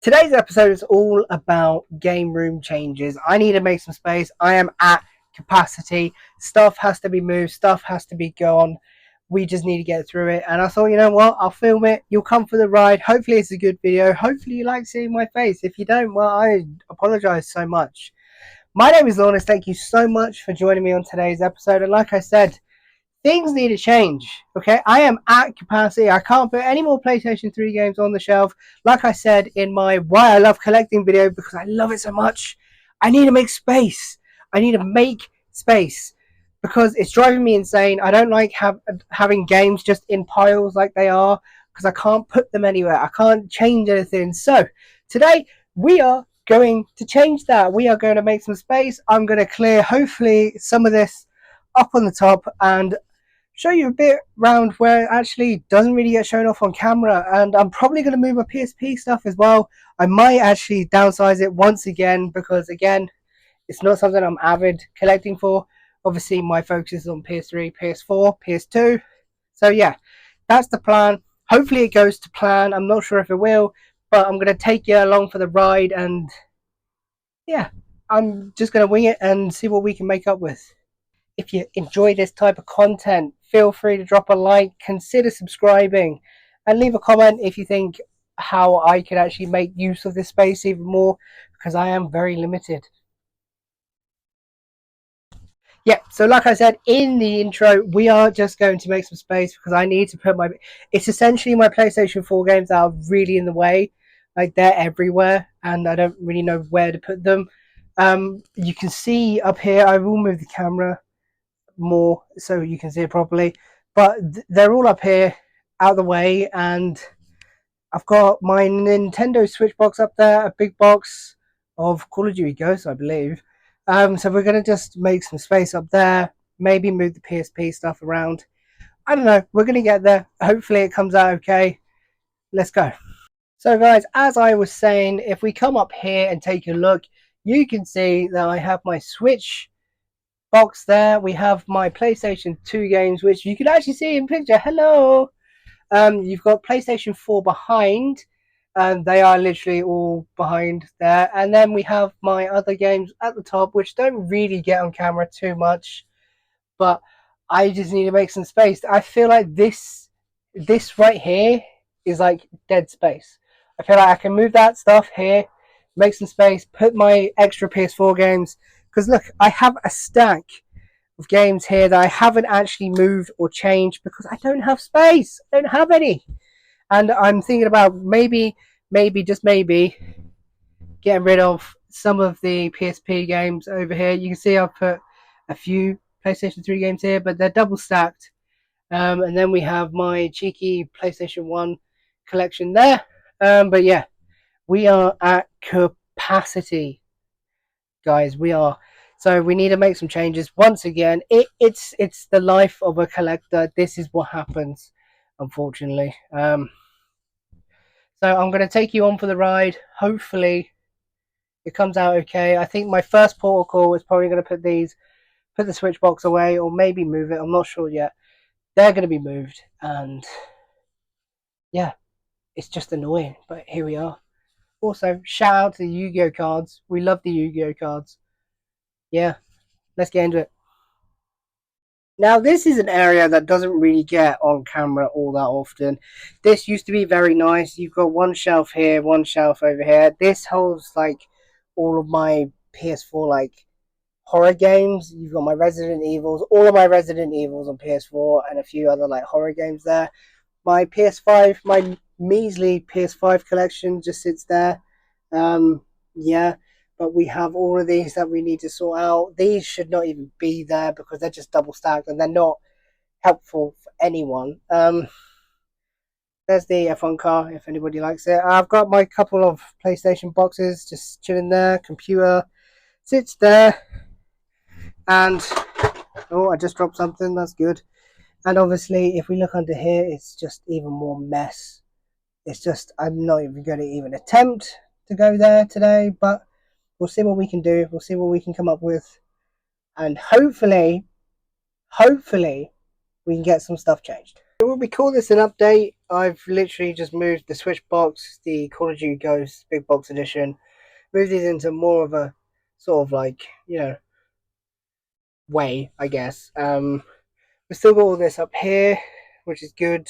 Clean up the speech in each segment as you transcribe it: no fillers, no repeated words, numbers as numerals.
Today's episode is all about game room changes. I need to make some space. I am at capacity. Stuff has to be moved. Stuff has to be gone. We just need to get through it. And I thought, you know what? I'll film it. You'll come for the ride. Hopefully, it's a good video. Hopefully, you like seeing my face. If you don't, well, I apologize so much. My name is Lawrence. Thank you so much for joining me on today's episode. And like I said, things need to change. Okay, I am at capacity. I can't put any more PlayStation 3 games on the shelf. Like I said in my Why I Love Collecting video, because I love it so much, I need to make space. I need to make space because it's driving me insane. I don't like having games just in piles like they are because I can't put them anywhere. I can't change anything. So today we are going to change that. We are going to make some space. I'm going to clear hopefully some of this up on the top and show you a bit around where it actually doesn't really get shown off on camera. And I'm probably going to move my PSP stuff as well. I might actually downsize it once again because, again, it's not something I'm avid collecting for. Obviously, my focus is on PS3, PS4, PS2. So, yeah, that's the plan. Hopefully, it goes to plan. I'm not sure if it will, but I'm going to take you along for the ride. And, yeah, I'm just going to wing it and see what we can make up with. If you enjoy this type of content, feel free to drop a like, consider subscribing, and leave a comment if you think how I could actually make use of this space even more, because I am very limited. Yeah, so like I said in the intro, we are just going to make some space because I need to put my... It's essentially my PlayStation 4 games that are really in the way. Like, they're everywhere, and I don't really know where to put them. You can see up here, I will move the camera more so you can see it properly, but they're all up here out of the way, and I've got my Nintendo Switch box up there, a big box of Call of Duty Ghosts, I believe. So we're going to just make some space up there, maybe move the PSP stuff around. I don't know, we're going to get there. Hopefully it comes out okay. Let's go. So guys, as I was saying, if we come up here and take a look, you can see that I have my Switch box there. We have my PlayStation 2 games, which you can actually see in picture. Hello. You've got PlayStation 4 behind, and they are literally all behind there. And then we have my other games at the top, which don't really get on camera too much, but I just need to make some space. I feel like this right here is like dead space. I feel like I can move that stuff here, make some space, put my extra PS4 games. Because look, I have a stack of games here that I haven't actually moved or changed because I don't have space. I don't have any. And I'm thinking about maybe, just maybe, getting rid of some of the PSP games over here. You can see I've put a few PlayStation 3 games here, but they're double stacked. And then we have my cheeky PlayStation 1 collection there. But yeah, we are at capacity, guys. We are. So we need to make some changes. Once again, it's the life of a collector. This is what happens, unfortunately. So I'm going to take you on for the ride. Hopefully, it comes out okay. I think my first portal call is probably going to put the Switch box away, or maybe move it. I'm not sure yet. They're going to be moved, and yeah, it's just annoying. But here we are. Also, shout out to the Yu-Gi-Oh cards. We love the Yu-Gi-Oh cards. Yeah, let's get into it. Now, this is an area that doesn't really get on camera all that often. This used to be very nice. You've got one shelf here, one shelf over here. This holds like all of my PS4 like horror games. You've got my Resident Evils, all of my Resident Evils on PS4, and a few other like horror games there. My PS5, my measly PS5 collection just sits there. Yeah, but we have all of these that we need to sort out. These should not even be there because they're just double stacked and they're not helpful for anyone. There's the F1 car if anybody likes it. I've got my couple of PlayStation boxes just chilling there. Computer sits there, and oh, I just dropped something. That's good. And obviously, if we look under here, it's just even more mess. It's just, I'm not even going to even attempt to go there today, but we'll see what we can do. We'll see what we can come up with. And hopefully, we can get some stuff changed. We'll call this an update. I've literally just moved the Switch box, the Call of Duty Ghosts Big Box Edition, moved these into more of a sort of like, way, I guess. We've still got all this up here, which is good,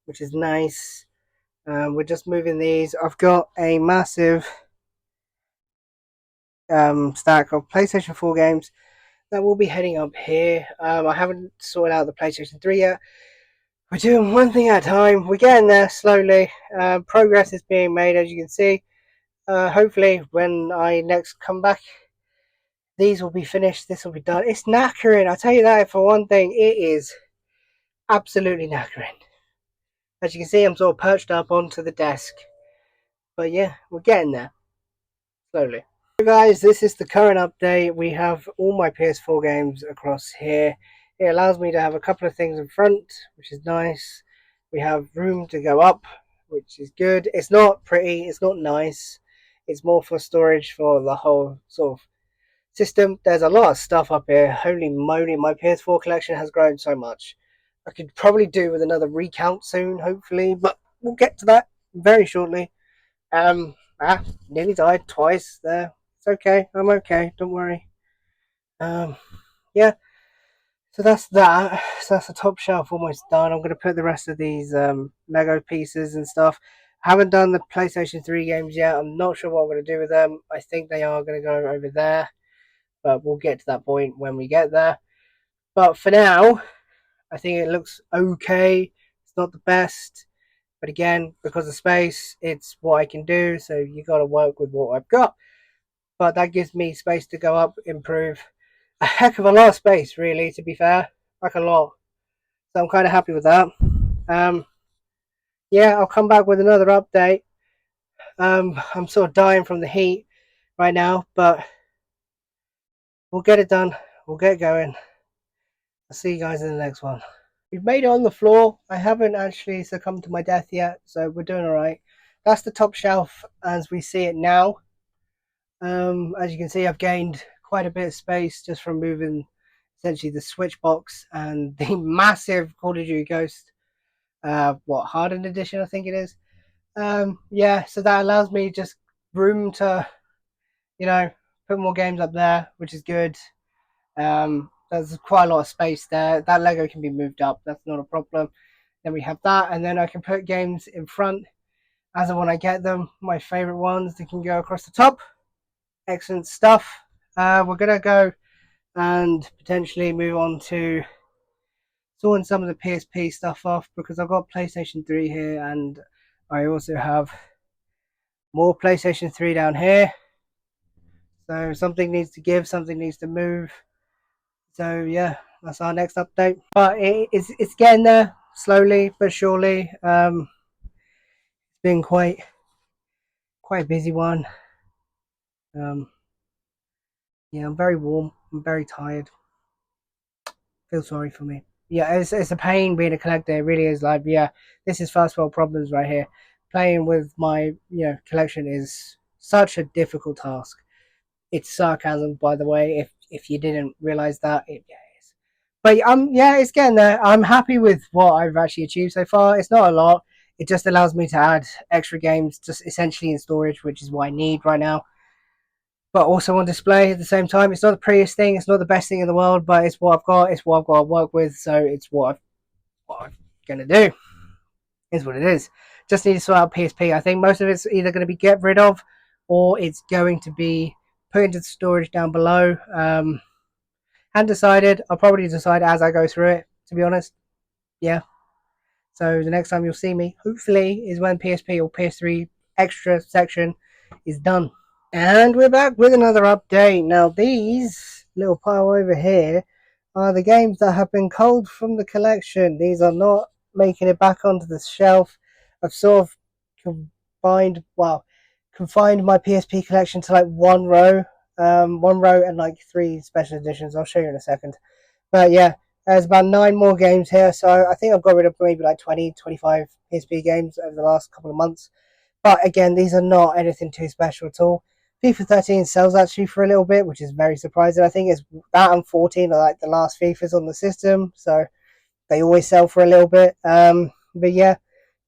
which is nice. We're just moving these. I've got a massive stack of PlayStation 4 games that will be heading up here. I haven't sorted out the PlayStation 3 yet. We're doing one thing at a time. We're getting there slowly. Progress is being made, as you can see. Hopefully, when I next come back, these will be finished. This will be done. It's knackering. I tell you that for one thing. It is absolutely knackering. As you can see, I'm sort of perched up onto the desk. But yeah, we're getting there slowly. So guys, this is the current update. We have all my PS4 games across here. It allows me to have a couple of things in front, which is nice. We have room to go up, which is good. It's not pretty, it's not nice. It's more for storage for the whole sort of system. There's a lot of stuff up here. Holy moly, my PS4 collection has grown so much. I could probably do with another recount soon, hopefully, but we'll get to that very shortly. Nearly died twice there. It's okay. I'm okay. Don't worry. Yeah. So that's that. So that's the top shelf almost done. I'm going to put the rest of these Lego pieces and stuff. I haven't done the PlayStation 3 games yet. I'm not sure what I'm going to do with them. I think they are going to go over there, but we'll get to that point when we get there. But for now, I think it looks okay. It's not the best, but again, because of space, it's what I can do. So you got to work with what I've got. But that gives me space to go up, improve. A heck of a lot of space, really, to be fair. Like a lot. So I'm kind of happy with that. Yeah, I'll come back with another update. I'm sort of dying from the heat right now, but we'll get it done. We'll get going. I'll see you guys in the next one. We've made it on the floor. I haven't actually succumbed to my death yet, so we're doing all right. That's the top shelf as we see it now. As you can see, I've gained quite a bit of space just from moving essentially the Switch box and the massive Call of Duty Ghost, Hardened Edition, I think it is. Yeah, so that allows me just room to, put more games up there, which is good. There's quite a lot of space there. That Lego can be moved up. That's not a problem. Then we have that, and then I can put games in front as and when I get them. My favorite ones, they can go across the top. Excellent stuff. We're gonna go and potentially move on to sorting some of the PSP stuff off because I've got PlayStation 3 here, and I also have more PlayStation 3 down here. So something needs to give, something needs to move. So yeah, that's our next update. But it's getting there slowly but surely. It's been quite a busy one. Yeah, I'm very warm. I'm very tired. Feel sorry for me. Yeah, it's a pain being a collector. It really is. Like, yeah, this is first world problems right here. Playing with my collection is such a difficult task. It's sarcasm, by the way. If you didn't realize that, it is. But yeah, it's getting there. I'm happy with what I've actually achieved so far. It's not a lot. It just allows me to add extra games, just essentially in storage, which is what I need right now. But also on display at the same time. It's not the prettiest thing. It's not the best thing in the world, but it's what I've got. It's what I've got to work with. So it's what I'm going to do. Is what it is. Just need to sort out PSP. I think most of it's either going to be get rid of or it's going to be put into the storage down below. And decided. I'll probably decide as I go through it, to be honest. Yeah. So the next time you'll see me, hopefully, is when PSP or PS3 extra section is done. And we're back with another update. Now, these little pile over here are the games that have been culled from the collection. These are not making it back onto the shelf. I've sort of confined my PSP collection to like one row and like 3 special editions. I'll show you in a second. But yeah, there's about 9 more games here. So I think I've got rid of maybe like 20, 25 PSP games over the last couple of months. But again, these are not anything too special at all. FIFA 13 sells actually for a little bit, which is very surprising. I think it's that and 14 are like the last FIFAs on the system, so they always sell for a little bit. But yeah,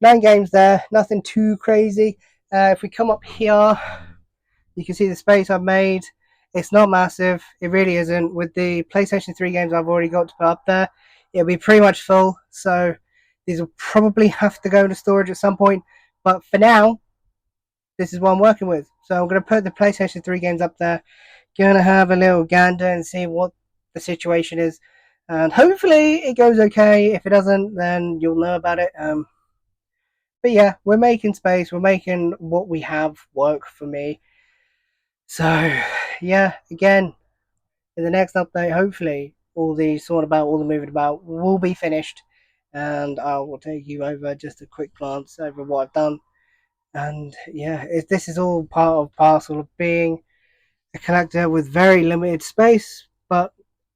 9 games there, nothing too crazy. If we come up here, you can see the space I've made. It's not massive. It really isn't. With the PlayStation 3 games I've already got to put up there, it'll be pretty much full. So these will probably have to go into storage at some point. But for now, this is what I'm working with. So I'm going to put the PlayStation 3 games up there. Going to have a little gander and see what the situation is. And hopefully it goes okay. If it doesn't, then you'll know about it. But yeah, we're making space. We're making what we have work for me. So yeah, again, in the next update, hopefully all the sort about, all the moving about will be finished, and I will take you over just a quick glance over what I've done. And yeah, this is all part of parcel of being a collector with very limited space, but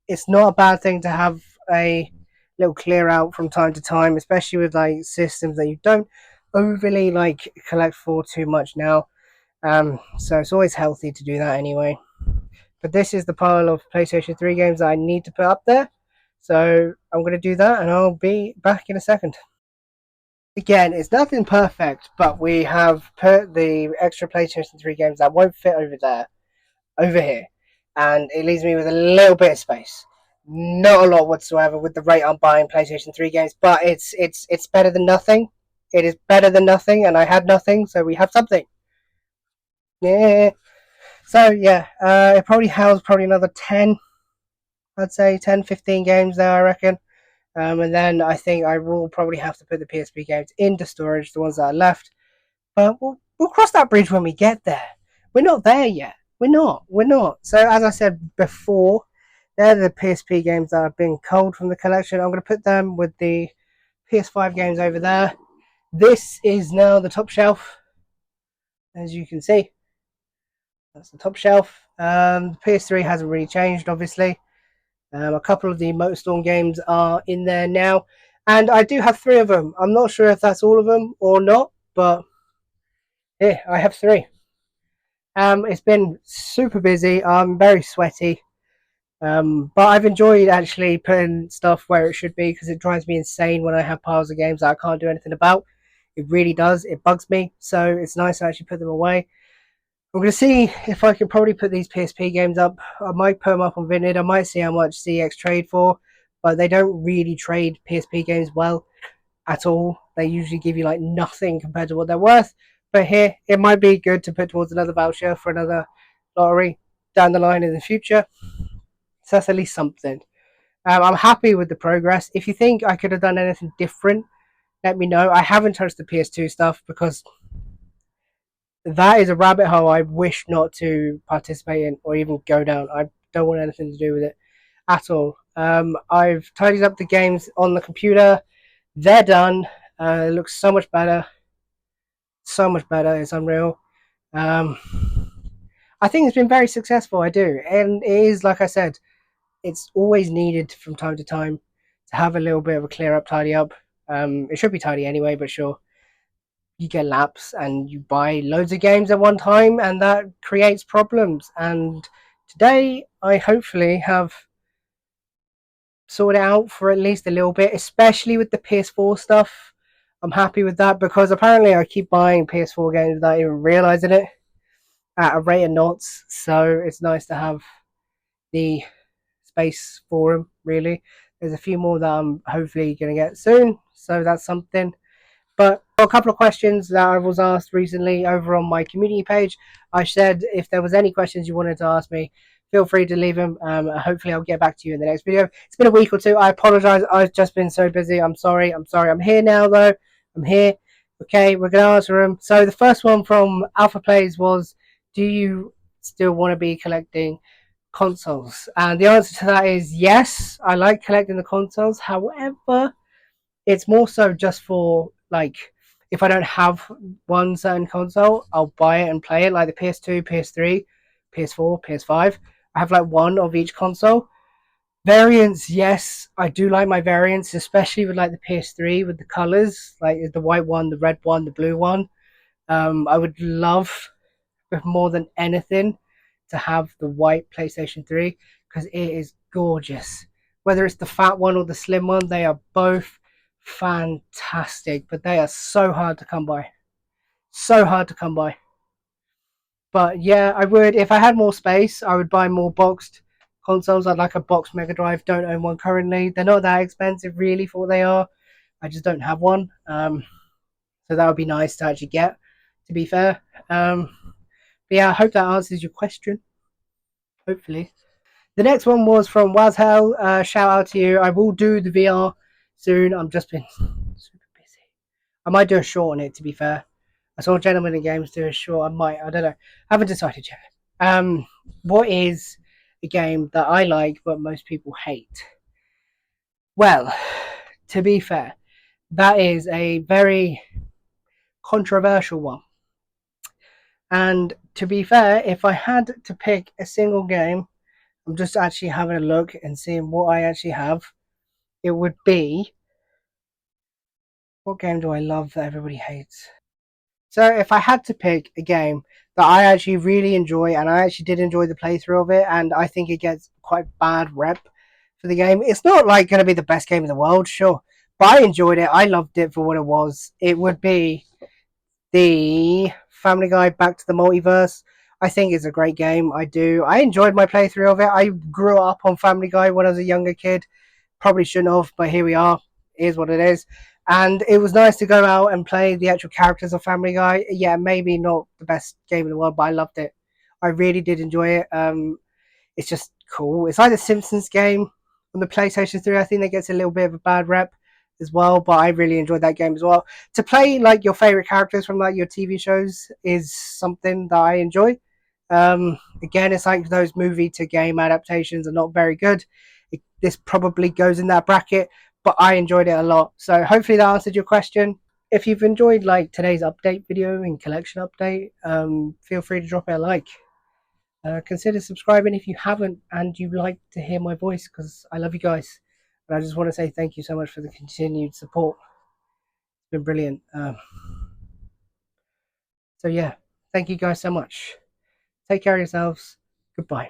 it's not a bad thing to have a little clear out from time to time, especially with like systems that you don't overly like collect for too much now. So it's always healthy to do that anyway. But this is the pile of PlayStation 3 games that I need to put up there. So I'm going to do that and I'll be back in a second. Again, it's nothing perfect, but we have put the extra PlayStation 3 games that won't fit over there, over here. And it leaves me with a little bit of space. Not a lot whatsoever with the rate I'm buying PlayStation 3 games, but it's better than nothing. It is better than nothing, and I had nothing, so we have something. Yeah. So yeah, it probably has probably another 10, I'd say 10, 15 games there, I reckon. And then I think I will probably have to put the PSP games into storage, the ones that are left. But we'll cross that bridge when we get there. We're not there yet. We're not. We're not. So as I said before, they're the PSP games that have been culled from the collection. I'm going to put them with the PS5 games over there. This is now the top shelf, as you can see. That's the top shelf. PS3 hasn't really changed, obviously. A couple of the MotorStorm games are in there now, and I do have 3 of them. I'm not sure if that's all of them or not, but yeah, I have 3. It's been super busy. I'm very sweaty, but I've enjoyed actually putting stuff where it should be because it drives me insane when I have piles of games that I can't do anything about. It really does. It bugs me, so it's nice to actually put them away. I'm going to see if I can probably put these PSP games up. I might put them up on Vinted. I might see how much CX trade for, but they don't really trade PSP games well at all. They usually give you like nothing compared to what they're worth. But here, it might be good to put towards another voucher for another lottery down the line in the future. So that's at least something. I'm happy with the progress. If you think I could have done anything different, let me know. I haven't touched the PS2 stuff because that is a rabbit hole I wish not to participate in or even go down. I don't want anything to do with it at all. I've tidied up the games on the computer. They're done. It looks so much better. So much better. It's unreal. Um, I think it's been very successful. I do. And it is, like I said, it's always needed from time to time to have a little bit of a clear up, tidy up. It should be tidy anyway, but sure. You get laps and you buy loads of games at one time, and that creates problems. And today, I hopefully have sorted out for at least a little bit, especially with the PS4 stuff. I'm happy with that because apparently I keep buying PS4 games without even realizing it at a rate of knots. So it's nice to have the space for them, really. There's a few more that I'm hopefully going to get soon. So that's something. But a couple of questions that I was asked recently over on my community page. I said if there was any questions you wanted to ask me, feel free to leave them. Hopefully I'll get back to you in the next video. It's been a week or two. I apologize. I've just been so busy. I'm sorry. I'm here now though. I'm here. Okay, we're going to answer them. So the first one from Alpha Plays was, do you still want to be collecting consoles? And the answer to that is yes. I like collecting the consoles. However, it's more so just for like if I don't have one certain console, I'll buy it and play it, like the PS2, PS3, PS4, PS5. I have like one of each console. Variants, yes, I do like my variants, especially with like the PS3 with the colors, like the white one, the red one, the blue one. I would love, more than anything, to have the white PlayStation 3 because it is gorgeous. Whether it's the fat one or the slim one, they are both fantastic, but they are so hard to come by. So hard to come by. But yeah, I would, if I had more space, I would buy more boxed consoles. I'd like a boxed Mega Drive. Don't own one currently. They're not that expensive really for what they are. I just don't have one. So that would be nice to actually get, to be fair. But yeah, I hope that answers your question. Hopefully. The next one was from Wazhel. Shout out to you. I will do the VR soon. I'm just been super busy. I might do a short on it, to be fair. I saw Gentlemen in Games do a short. I might. I don't know. I haven't decided yet. What is a game that I like but most people hate? Well, to be fair, that is a very controversial one. And to be fair, if I had to pick a single game, I'm just actually having a look and seeing what I actually have. It would be, what game do I love that everybody hates? So if I had to pick a game that I actually really enjoy, and I actually did enjoy the playthrough of it, and I think it gets quite bad rep for the game. It's not like going to be the best game in the world, sure, but I enjoyed it. I loved it for what it was. It would be the Family Guy Back to the Multiverse. I think it's a great game. I do. I enjoyed my playthrough of it. I grew up on Family Guy when I was a younger kid. Probably shouldn't have, but here we are. It is what it is. And it was nice to go out and play the actual characters of Family Guy. Yeah, maybe not the best game in the world, but I loved it. I really did enjoy it. It's just cool. It's like the Simpsons game on the PlayStation 3. I think that gets a little bit of a bad rep as well, but I really enjoyed that game as well. To play like your favorite characters from like your TV shows is something that I enjoy. Again, it's like those movie to game adaptations are not very good. This probably goes in that bracket, but I enjoyed it a lot. So hopefully that answered your question. If you've enjoyed like today's update video and collection update, feel free to drop it a like. Consider subscribing if you haven't and you like to hear my voice, because I love you guys. And I just want to say thank you so much for the continued support. It's been brilliant. So yeah, thank you guys so much. Take care of yourselves. Goodbye.